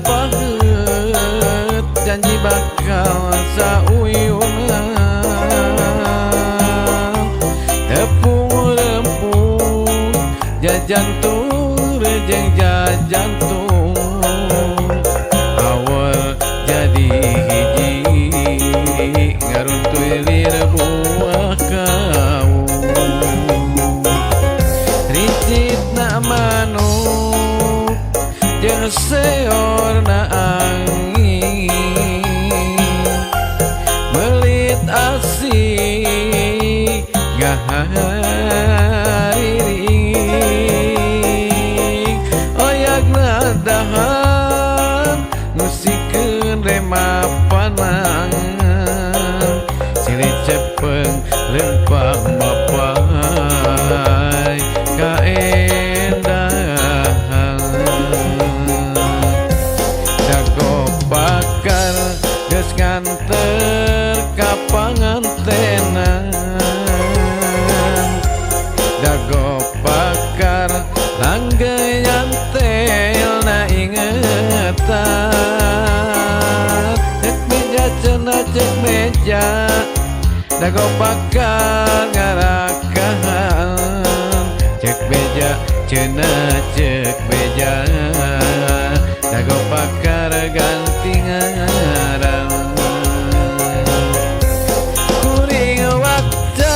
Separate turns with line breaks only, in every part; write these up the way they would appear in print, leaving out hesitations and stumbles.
pahet janji bakal sauyuna tepung rempung jajan tur jeung jajan tur awal jadi hiji ngaruntuy lir buah kau ricitna manuk jeung seorna angin melit asih ngahariring oyagna dahan musikeun remapanang silih cepeng lempang mapai kaendahan dago bakar geus nganter ka pangantenan dago bakar langgeu nyantel na ingetan cek meja cenah cek meja dago bakar ngarakahan cek meja cenah cek meja dago bakar ganti ngaran kuring waktu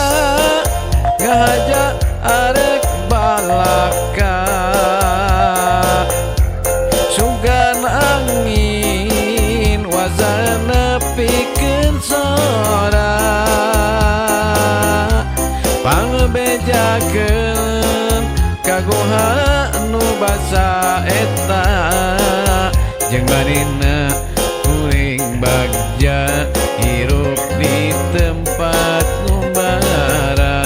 ngahaja arek balaka sugan angin wazana pikeun sora pangbejakeun kagoha nu basa eta jeung barina kuring bagja hirup di tempat numbara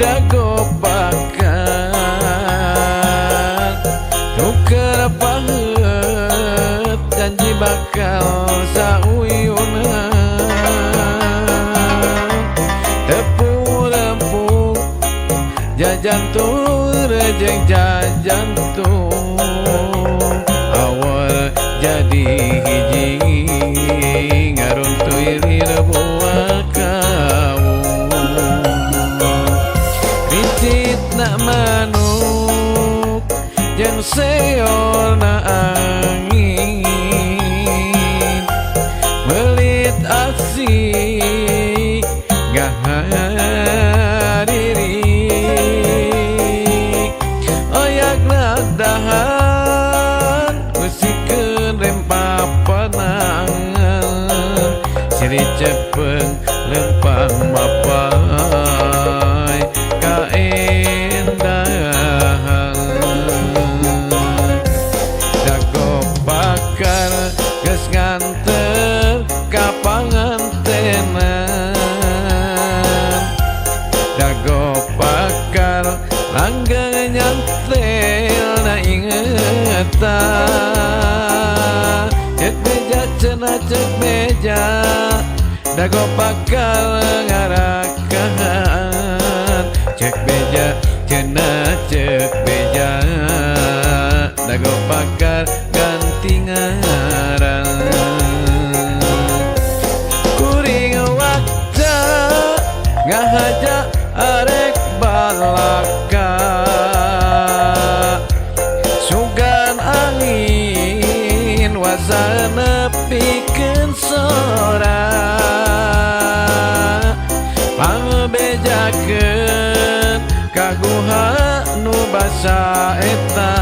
dago bakar tuker pahet janji bakal sauyuna tepung rempung jajan tur jeung jajan tur awal jadi hiji ngaruntuy lir buah kau ricitna manuk jeung seorna angin melit asih ngahariring oyagna dahan musikeun rempapanang silih cepeng lempang mapai kaendahan dago bakar geus nganter ka pangantenan dago bakar langgeu nyantel na ingetan cek meja cenah cek meja dago bakal ngarakahan cek beja cenah cek beja dago bakar ganti ngaran kuring waktu ngahaja arek balaka sugan angin wasana pikeun sora pangbejakeun kaguha nu basa eta